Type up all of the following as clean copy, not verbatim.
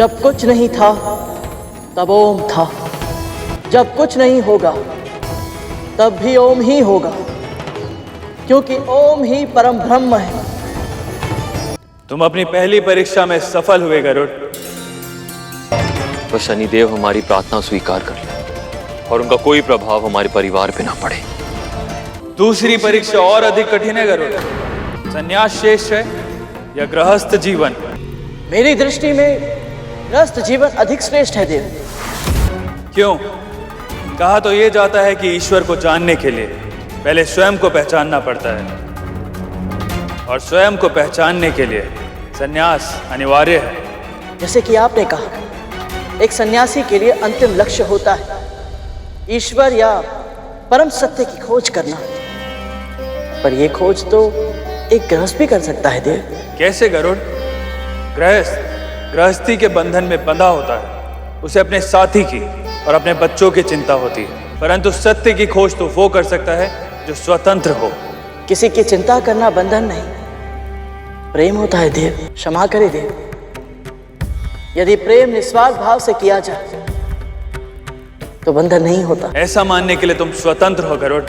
जब कुछ नहीं था तब ओम था, जब कुछ नहीं होगा तब भी ओम ही होगा, क्योंकि ओम ही परम ब्रह्म है। तुम अपनी पहली परीक्षा में सफल हुए गरुड़। तो शनिदेव हमारी प्रार्थना स्वीकार कर ले और उनका कोई प्रभाव हमारे परिवार पे ना पड़े। दूसरी परीक्षा और अधिक कठिन है गरुड़। संन्यास श्रेष्ठ है या गृहस्थ जीवन? मेरी दृष्टि में गृहस्थ जीवन अधिक श्रेष्ठ है देव। क्यों? कहा तो यह जाता है कि ईश्वर को जानने के लिए पहले स्वयं को पहचानना पड़ता है, और स्वयं को पहचानने के लिए संन्यास अनिवार्य है। जैसे कि आपने कहा, एक सन्यासी के लिए अंतिम लक्ष्य होता है ईश्वर या परम सत्य की खोज करना, पर यह खोज तो एक गृहस्थ भी कर सकता है देव। कैसे गरुड़? गृहस्थी के बंधन में बंधा होता है, उसे अपने साथी की और अपने बच्चों की चिंता होती है, परंतु सत्य की खोज तो वो कर सकता है जो स्वतंत्र हो। किसी की चिंता करना बंधन नहीं, प्रेम होता है देव। क्षमा करे देव, यदि प्रेम निस्वार्थ भाव से किया जाए तो बंधन नहीं होता। ऐसा मानने के लिए तुम स्वतंत्र हो गरुड़,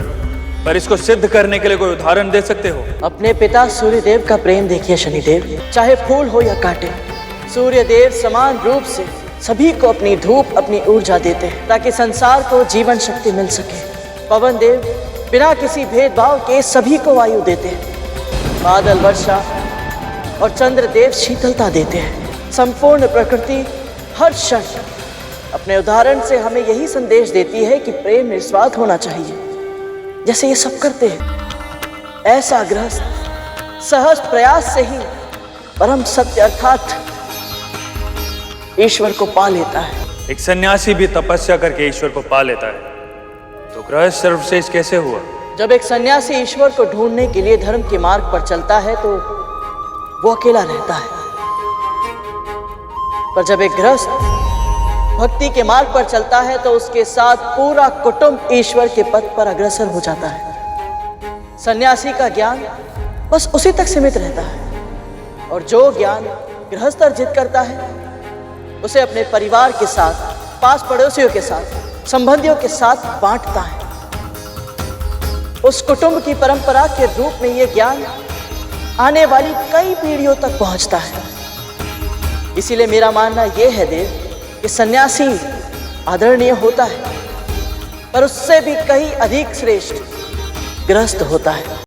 पर इसको सिद्ध करने के लिए कोई उदाहरण दे सकते हो? अपने पिता सूर्यदेव का प्रेम देखिए शनिदेव। चाहे फूल हो या कांटे, सूर्यदेव समान रूप से सभी को अपनी धूप, अपनी ऊर्जा देते हैं ताकि संसार को जीवन शक्ति मिल सके। पवन देव बिना किसी भेदभाव के सभी को वायु देते हैं। बादल वर्षा और चंद्रदेव शीतलता देते हैं। संपूर्ण प्रकृति हर क्षण अपने उदाहरण से हमें यही संदेश देती है कि प्रेम निस्वार्थ होना चाहिए, जैसे ये सब करते हैं। ऐसा गृहस्थ सहज प्रयास से ही परम सत्य अर्थात ईश्वर को पा लेता है। एक सन्यासी भी तपस्या करके ईश्वर को पा लेता है, तो गृहस्थ सर्वश्रेष्ठ कैसे हुआ? जब एक सन्यासी ईश्वर को ढूंढने के लिए धर्म के मार्ग पर चलता है तो वो अकेला रहता है, पर जब एक गृहस्थ भक्ति के मार्ग पर चलता है तो उसके साथ पूरा कुटुंब ईश्वर के पथ पर अग्रसर हो जाता है। सन्यासी का ज्ञान बस उसी तक सीमित रहता है, और जो ज्ञान गृहस्थ अर्जित करता है उसे अपने परिवार के साथ, पास पड़ोसियों के साथ, संबंधियों के साथ बांटता है। उस कुटुंब की परंपरा के रूप में यह ज्ञान आने वाली कई पीढ़ियों तक पहुंचता है। इसीलिए मेरा मानना यह है देव कि सन्यासी आदरणीय होता है, पर उससे भी कहीं अधिक श्रेष्ठ गृहस्थ होता है।